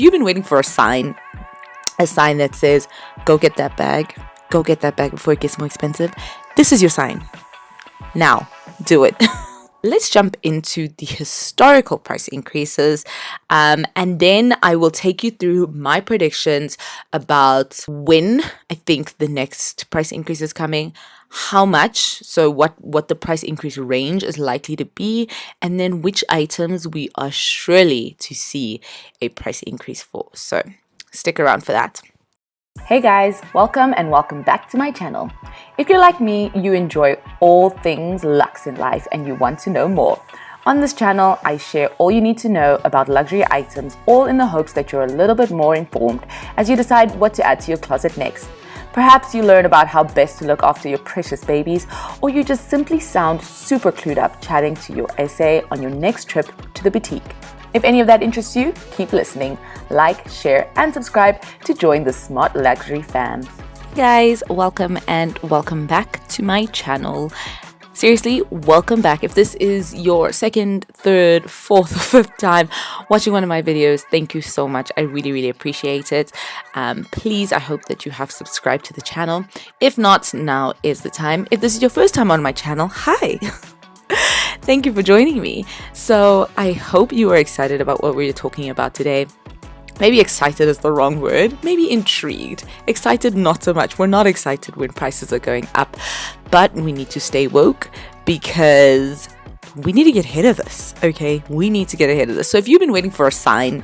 You've been waiting for a sign that says, go get that bag before it gets more expensive. This is your sign. Now, do it. Let's jump into the historical price increases, and then I will take you through my predictions about when I think the next price increase is coming, how much, so what the price increase range is likely to be, and then which items we are surely to see a price increase for. So stick around for that. Hey guys, welcome back to my channel. If you're like me, you enjoy all things luxe in life and you want to know more. On this channel, I share all you need to know about luxury items, all in the hopes that you're a little bit more informed as you decide what to add to your closet next. Perhaps you learn about how best to look after your precious babies, or you just simply sound super clued up chatting to your essay on your next trip to the boutique. If any of that interests you, keep listening, like, share, and subscribe to join the smart luxury fam. Guys, welcome back to my channel. Seriously, welcome back. If this is your second, third, fourth, or fifth time watching one of my videos, thank you so much. I really appreciate it. Please, I hope that you have subscribed to the channel. If not, now is the time. If this is your first time on my channel, hi. Thank you for joining me. So I hope you are excited about what we're talking about today. Maybe excited is the wrong word. Maybe intrigued. Excited, not so much. We're not excited when prices are going up, but we need to stay woke because we need to get ahead of this, okay? We need to get ahead of this. So if you've been waiting for a sign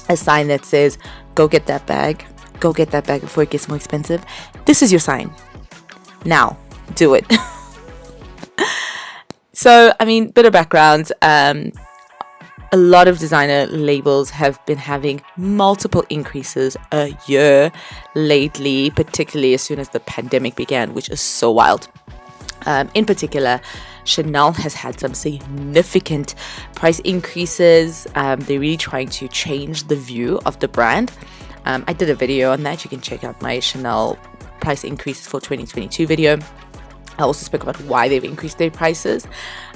that says, go get that bag before it gets more expensive, this is your sign. Now, do it. So, I mean, bit of background. A lot of designer labels have been having multiple increases a year lately, particularly as soon as the pandemic began, which is so wild. In particular, Chanel has had some significant price increases. They're really trying to change the view of the brand. I did a video on that. You can check out my Chanel price increases for 2022 video. I also spoke about why they've increased their prices.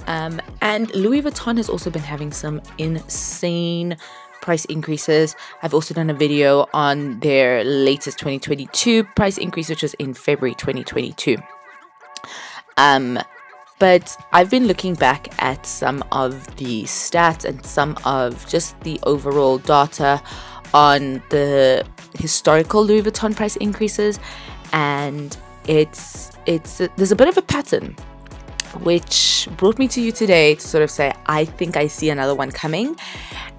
And Louis Vuitton has also been having some insane price increases. I've also done a video on their latest 2022 price increase, which was in February 2022. But I've been looking back at some of the stats and some of just the overall data on the historical Louis Vuitton price increases, and there's a bit of a pattern, which brought me to you today to sort of say, I think I see another one coming,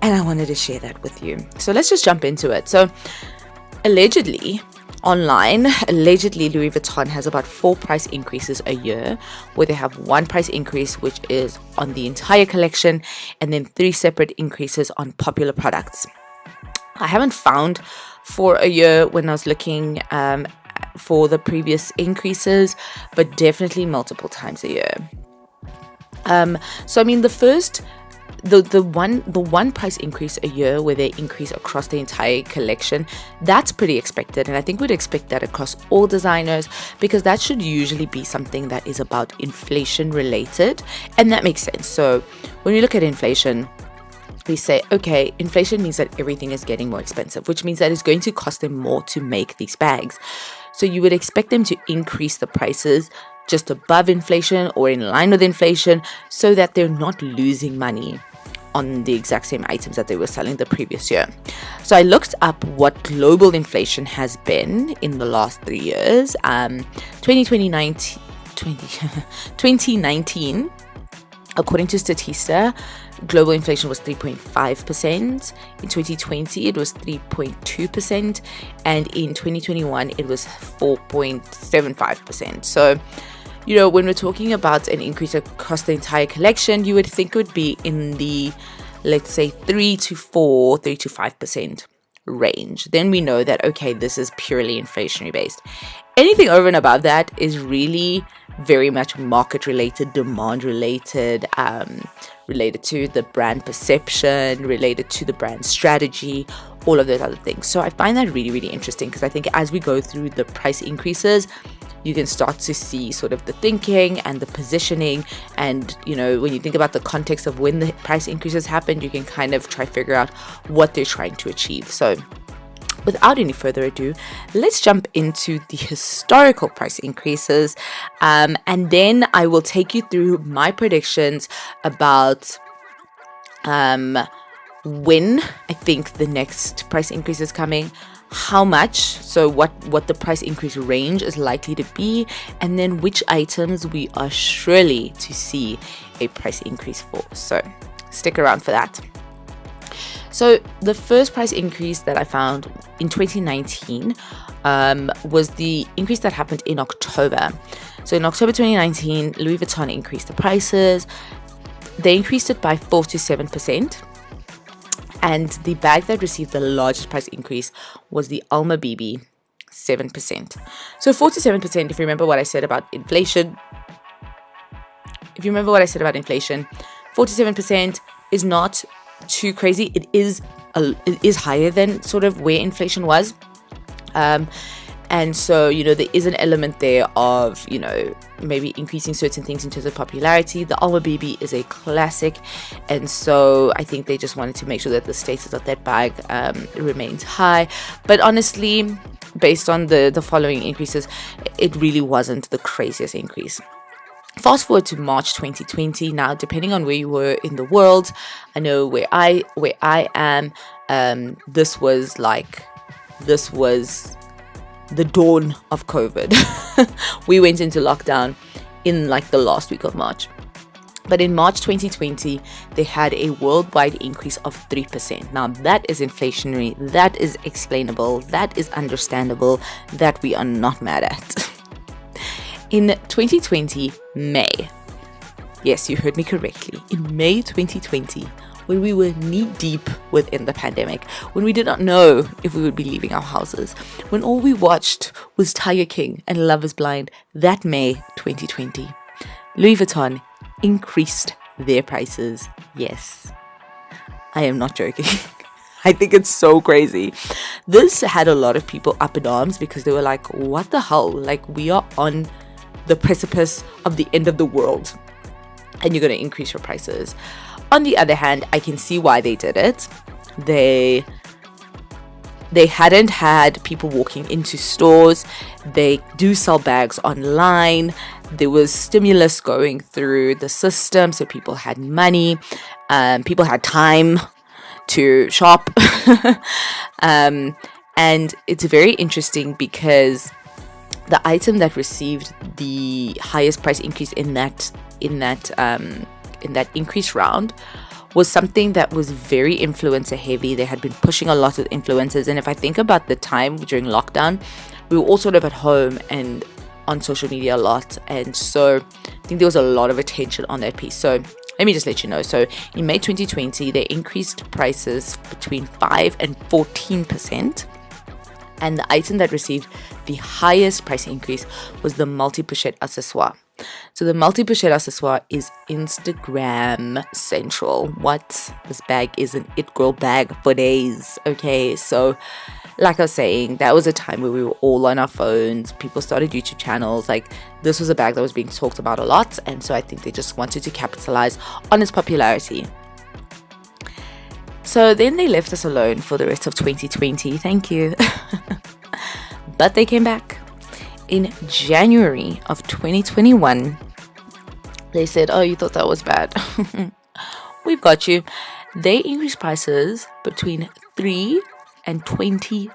and I wanted to share that with you. So let's just jump into it. So allegedly, Louis Vuitton has about 4 price increases a year, where they have one price increase, which is on the entire collection, and then 3 separate increases on popular products. I haven't found for a year when I was looking for the previous increases, but definitely multiple times a year. So I mean, the one price increase a year where they increase across the entire collection, that's pretty expected, and I think we'd expect that across all designers, because that should usually be something that is about inflation related, and that makes sense. So when we look at inflation, we say, okay, inflation means that everything is getting more expensive, which means that it's going to cost them more to make these bags. So you would expect them to increase the prices just above inflation or in line with inflation, so that they're not losing money on the exact same items that they were selling the previous year. So I looked up what global inflation has been in the last 3 years. 2019, according to Statista, global inflation was 3.5%. In 2020, it was 3.2%. And in 2021, it was 4.75%. So, you know, when we're talking about an increase across the entire collection, you would think it would be in the, let's say, 3 to 5% range. Then we know that, okay, this is purely inflationary based. Anything over and above that is really very much market related, demand related, related to the brand perception, related to the brand strategy, all of those other things. So I find that really, really interesting, because I think as we go through the price increases, you can start to see sort of the thinking and the positioning. And, when you think about the context of when the price increases happened, you can kind of try figure out what they're trying to achieve. So without any further ado, let's jump into the historical price increases. And then I will take you through my predictions about when I think the next price increase is coming, how much, so what the price increase range is likely to be, and then which items we are surely to see a price increase for. So stick around for that. So the first price increase that I found in 2019 was the increase that happened in October. So in October 2019, Louis Vuitton increased the prices. They increased it by 4 to 7%. And the bag that received the largest price increase was the Alma BB, 7%. So 4 to 7%, if you remember what I said about inflation. 4 to 7% is not too crazy. It is higher than sort of where inflation was. And so, there is an element there of, maybe increasing certain things in terms of popularity. The Alma BB is a classic. And so I think they just wanted to make sure that the status of that bag remains high. But honestly, based on the following increases, it really wasn't the craziest increase. Fast forward to March 2020. Now, depending on where you were in the world, I know where I am, this was the dawn of COVID. We went into lockdown in the last week of March. But in March 2020, they had a worldwide increase of 3%. Now, that is inflationary, that is explainable, that is understandable, that we are not mad at. In 2020, May, yes, you heard me correctly, in May 2020, when we were knee-deep within the pandemic, when we did not know if we would be leaving our houses, when all we watched was Tiger King and Love is Blind, that May 2020, Louis Vuitton increased their prices. Yes, I am not joking. I think it's so crazy. This had a lot of people up in arms because they were like, what the hell? We are on the precipice of the end of the world and you're going to increase your prices. On the other hand, I can see why they did it. They hadn't had people walking into stores. They do sell bags online. There was stimulus going through the system, so people had money. People had time to shop. And it's very interesting because the item that received the highest price increase in that increase round was something that was very influencer heavy. They had been pushing a lot with influencers, and if I think about the time during lockdown, we were all sort of at home and on social media a lot, and so I think there was a lot of attention on that piece. So let me just let you know. So in May 2020, they increased prices between 5 and 14%. And the item that received the highest price increase was the multi-pochette accessoire. So the multi-pochette accessoire is Instagram central. What? This bag is an it girl bag for days. Okay, so like I was saying, that was a time where we were all on our phones. People started YouTube channels. This was a bag that was being talked about a lot. And so I think they just wanted to capitalize on its popularity. So then they left us alone for the rest of 2020. Thank you. But they came back. In January of 2021, they said, oh, you thought that was bad. We've got you. They increased prices between 3 and 25%.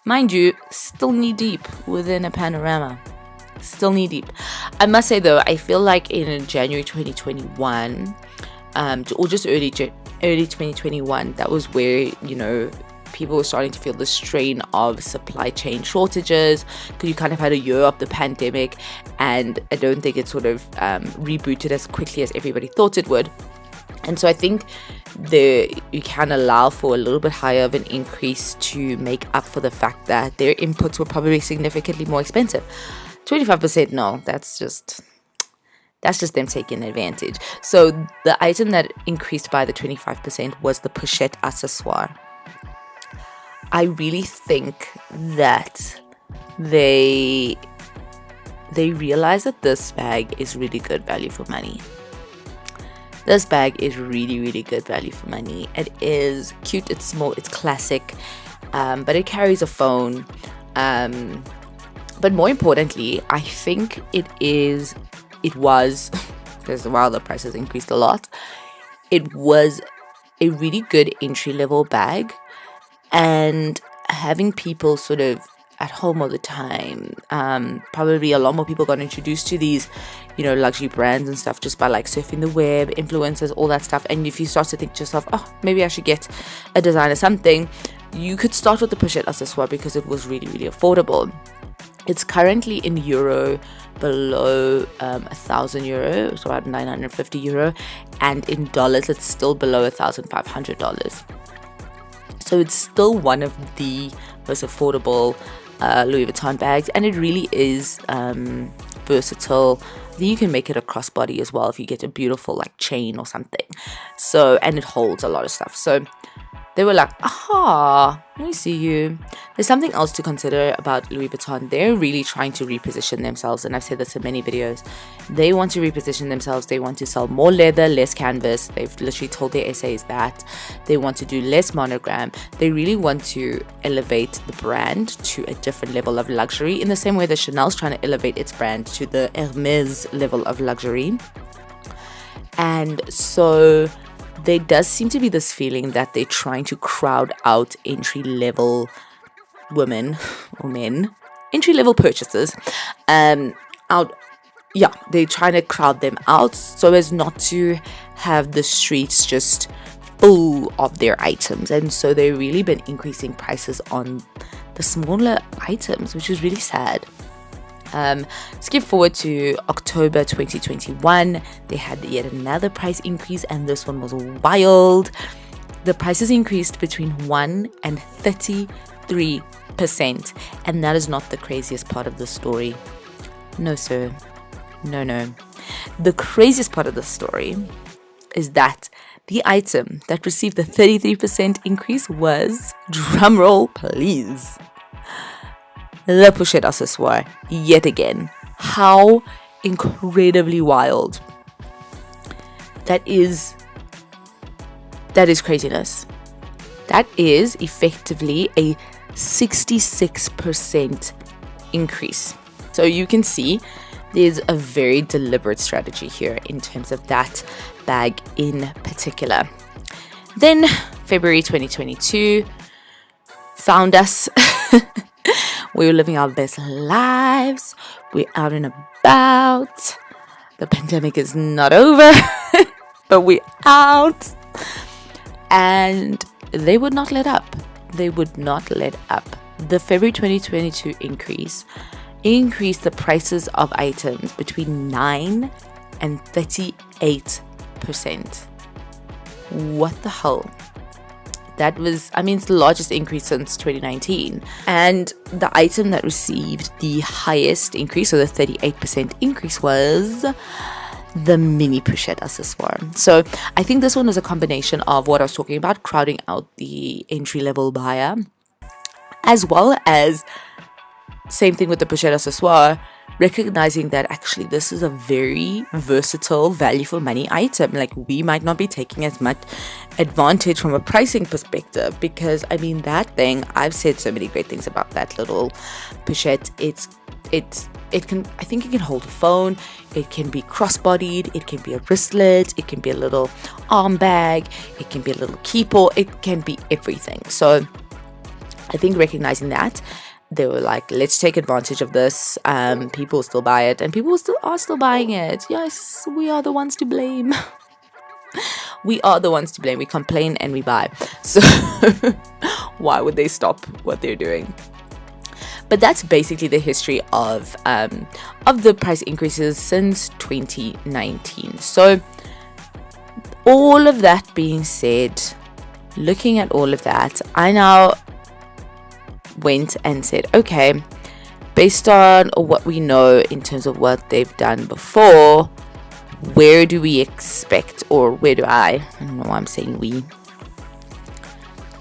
Mind you, still knee deep within a panorama. Still knee deep. I must say though, I feel like in January 2021, or just early 2021, that was where, people were starting to feel the strain of supply chain shortages, because you kind of had a year of the pandemic, and I don't think it sort of rebooted as quickly as everybody thought it would. And so I think you can allow for a little bit higher of an increase to make up for the fact that their inputs were probably significantly more expensive. 25%, no, that's just them taking advantage. So the item that increased by the 25% was the pochette accessoire. I really think that they realize that this bag is really good value for money. This bag is really, really good value for money. It is cute, it's small, it's classic, but it carries a phone. But more importantly, I think it was, because while the prices increased a lot, it was a really good entry-level bag. And having people sort of at home all the time, probably a lot more people got introduced to these, luxury brands and stuff just by like surfing the web, influencers, all that stuff. And if you start to think to yourself, oh, maybe I should get a designer something, you could start with the Pochette accessoire because it was really, really affordable. It's currently in euro below €1,000, it's about €950, and in dollars it's still below $1,500. So it's still one of the most affordable Louis Vuitton bags, and it really is versatile. You can make it a crossbody as well if you get a beautiful like chain or something. So, and it holds a lot of stuff. So they were like, aha, we see you. There's something else to consider about Louis Vuitton. They're really trying to reposition themselves, and I've said this in many videos. They want to reposition themselves. They want to sell more leather, less canvas. They've literally told their essays that they want to do less monogram. They really want to elevate the brand to a different level of luxury, in the same way that Chanel's trying to elevate its brand to the Hermes level of luxury. And so there does seem to be this feeling that they're trying to crowd out entry-level women or men, entry-level purchasers, out. Yeah, they're trying to crowd them out so as not to have the streets just full of their items. And so they've really been increasing prices on the smaller items, which is really sad. Skip forward to October 2021, they had yet another price increase, and this one was wild. The prices increased between 1 and 33%, and that is not the craziest part of the story. No, sir. No. The craziest part of the story is that the item that received the 33% increase was, drumroll please, the Pochette accessoire, yet again. How incredibly wild. That is craziness. That is effectively a 66% increase. So you can see there's a very deliberate strategy here in terms of that bag in particular. Then February 2022 found us. We were living our best lives. We're out and about. The pandemic is not over, but we're out. And they would not let up. They would not let up. The February 2022 increased the prices of items between 9 and 38%. What the hell? That was, it's the largest increase since 2019. And the item that received the highest increase, so the 38% increase, was the mini Pochette accessoire. So I think this one was a combination of what I was talking about, crowding out the entry-level buyer, as well as, same thing with the Pochette accessoire, recognizing that actually this is a very versatile value for money item. Like, we might not be taking as much advantage from a pricing perspective, because that thing, I've said so many great things about that little Pochette. It can hold a phone, it can be crossbodied, it can be a wristlet, it can be a little arm bag, it can be a little keeper, it can be everything. So I think recognizing that, they were like, let's take advantage of this. People still buy it, and people are still buying it. Yes, we are the ones to blame. We are the ones to blame. We complain and we buy. So why would they stop what they're doing? But that's basically the history of the price increases since 2019. So all of that being said, looking at all of that, I now went and said, okay, based on what we know in terms of what they've done before, where do we expect, or where do I don't know why I'm saying we,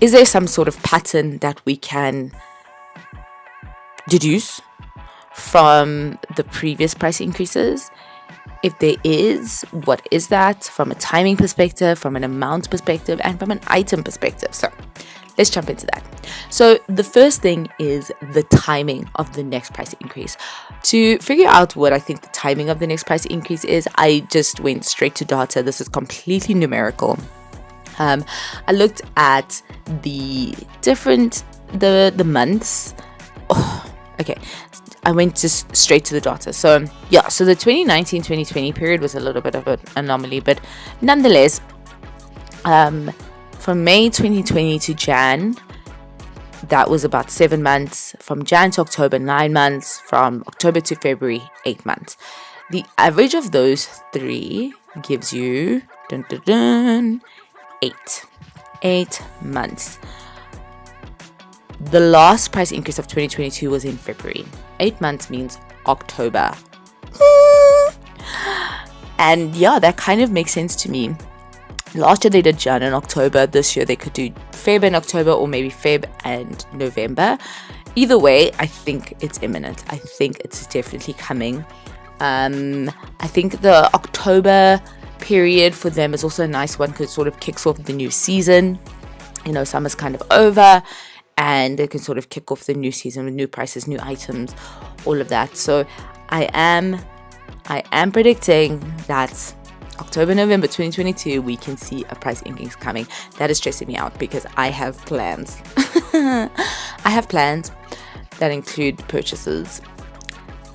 is there some sort of pattern that we can deduce from the previous price increases? If there is, what is that from a timing perspective, from an amount perspective, and from an item perspective? So let's jump into that. So the first thing is the timing of the next price increase. To figure out what I think the timing of the next price increase is, I just went straight to data. This is completely numerical. I looked at the different, the months. Okay, I went just straight to the data. So yeah, so the 2019-2020 period was a little bit of an anomaly, but nonetheless, from May 2020 to Jan, that was about 7 months. From Jan to October, 9 months. From October to February, 8 months. The average of those three gives you 8 months. The last price increase of 2022 was in February. 8 months means October. And yeah, that kind of makes sense to me. Last year they did Jan and October. This year they could do Feb and October, or maybe Feb and November. Either way, I think it's imminent. I think it's definitely coming. I think the October period for them is also a nice one because it sort of kicks off the new season. You know, summer's kind of over, and they can sort of kick off the new season with new prices, new items, all of that. So I am predicting that October, November 2022, we can see a price increase coming. That is stressing me out because I have plans. I have plans that include purchases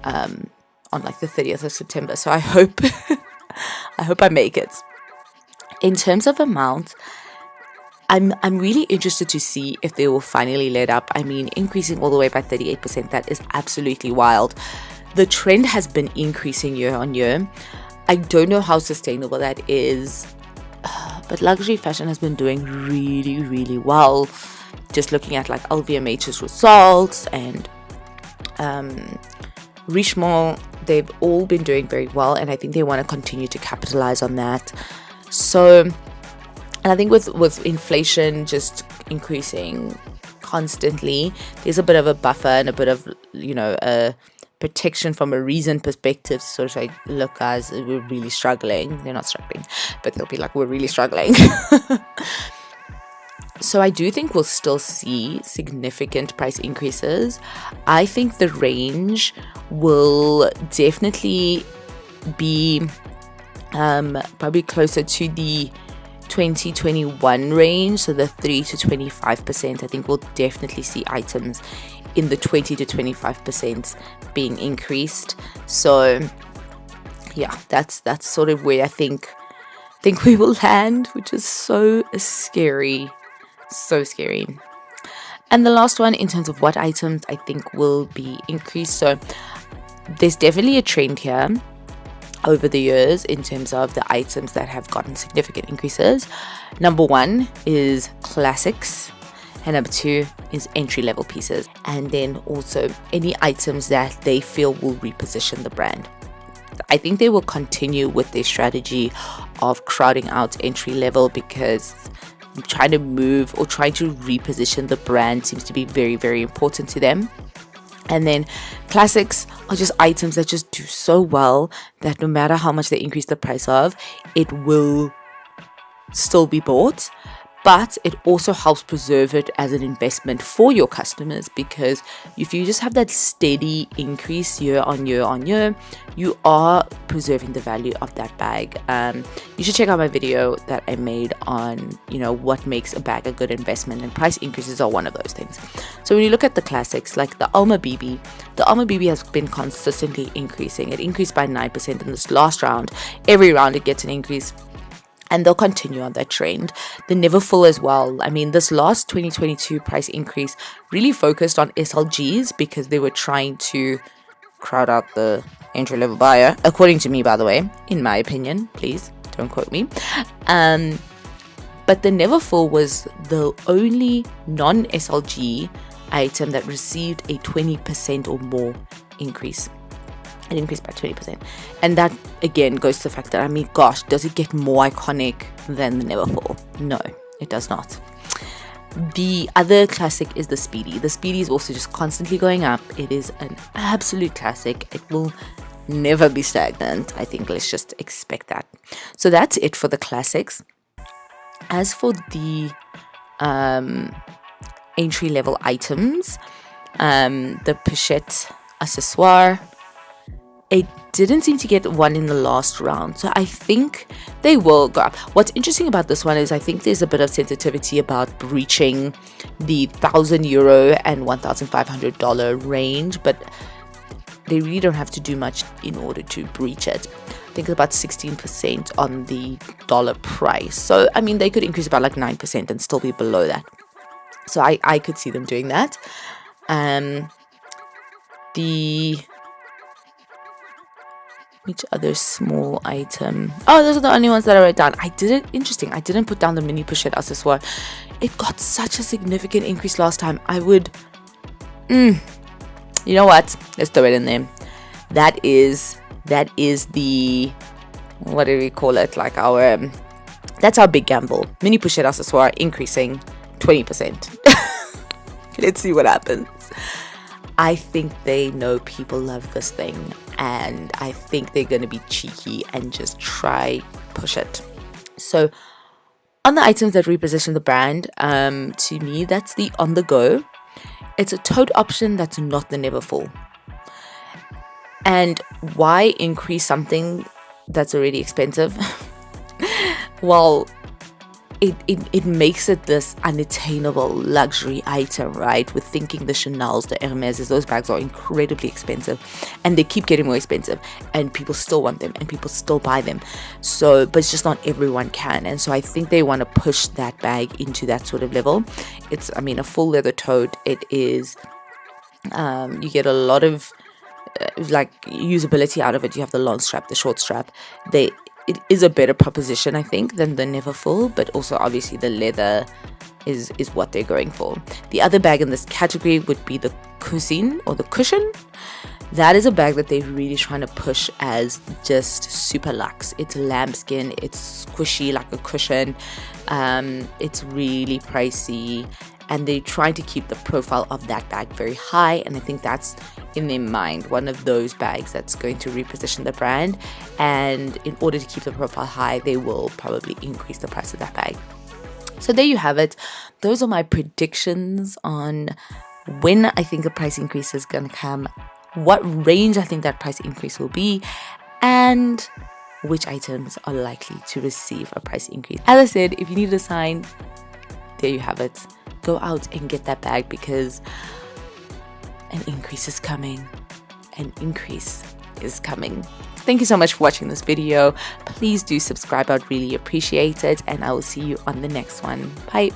on like the 30th of September. So I hope I make it. In terms of amount, I'm really interested to see if they will finally let up. I mean, increasing all the way by 38%, that is absolutely wild. The trend has been increasing year on year. I don't know how sustainable that is, but luxury fashion has been doing really, really well. Just looking at like LVMH's results and Richemont, they've all been doing very well, and I think they want to continue to capitalize on that. So, and I think with inflation just increasing constantly, there's a bit of a buffer and a bit of, you know, a protection from a reason perspective, sort of like, look guys, we're really struggling. They're not struggling, but they'll be like, we're really struggling. So I do think we'll still see significant price increases. I think the range will definitely be probably closer to the 2021 range, so the 3 to 25%. I think we'll definitely see items in the 20 to 25% being increased. So yeah, that's sort of where I think we will land, which is so scary. And the last one, in terms of what items I think will be increased. So there's definitely a trend here over the years in terms of the items that have gotten significant increases. Number one is classics, and number two is entry-level pieces, and then also any items that they feel will reposition the brand. I think they will continue with their strategy of crowding out entry level because trying to move or trying to reposition the brand seems to be very, very important to them. And then classics are just items that just do so well that no matter how much they increase the price of, it will still be bought. But it also helps preserve it as an investment for your customers, because if you just have that steady increase year on year on year, you are preserving the value of that bag. You should check out my video that I made on, you know, what makes a bag a good investment, and price increases are one of those things. So when you look at the classics, like the Alma BB has been consistently increasing. It increased by 9% in this last round. Every round it gets an increase, and they'll continue on that trend. The Neverfull as well. I mean, this last 2022 price increase really focused on SLGs because they were trying to crowd out the entry-level buyer, according to me, by the way, in my opinion. Please don't quote me. But the Neverfull was the only non-SLG item that received a 20% or more increase. It increased by 20%. And that, again, goes to the fact that, I mean, gosh, does it get more iconic than the Neverfull? No, it does not. The other classic is the Speedy. The Speedy is also just constantly going up. It is an absolute classic. It will never be stagnant. I think let's just expect that. So that's it for the classics. As for the entry level items, the pochette accessoire, it didn't seem to get one in the last round, so I think they will go up. What's interesting about this one is I think there's a bit of sensitivity about breaching the €1,000 and $1,500 range, but they really don't have to do much in order to breach it. I think it's about 16% on the dollar price, so I mean they could increase about like 9% and still be below that, so I could see them doing that. Which other small item? Oh, those are the only ones that I wrote down. I didn't put down the mini pochette accessoire. It got such a significant increase last time. I would, you know what? Let's throw it in there. That is the, what do we call it? Like our, that's our big gamble. Mini pochette accessoire increasing 20%. Let's see what happens. I think they know people love this thing, and I think they're going to be cheeky and just try push it. So on the items that reposition the brand, to me, that's the on the go. It's a tote option that's not the never full. And why increase something that's already expensive? Well, it makes it this unattainable luxury item, right? We're thinking the Chanel's, the Hermes, those bags are incredibly expensive, and they keep getting more expensive, and people still want them, and people still buy them. So, but it's just not everyone can, and so I think they want to push that bag into that sort of level. It's, I mean, a full leather tote. It is, you get a lot of like usability out of it. You have the long strap, the short strap. It is a better proposition, I think, than the never full, but also obviously the leather is what they're going for. The other bag in this category would be the Cushion or the Cushion. That is a bag that they're really trying to push as just super luxe. It's lambskin, it's squishy like a cushion, it's really pricey, and they're trying to keep the profile of that bag very high, and I think that's in their mind one of those bags that's going to reposition the brand, and in order to keep the profile high, they will probably increase the price of that bag. So there you have it. Those are my predictions on when I think a price increase is going to come, what range I think that price increase will be, and which items are likely to receive a price increase. As I said, if you need a sign, there you have it. Go out and get that bag, because an increase is coming. An increase is coming. Thank you so much for watching this video. Please do subscribe. I'd really appreciate it, and I will see you on the next one. Bye.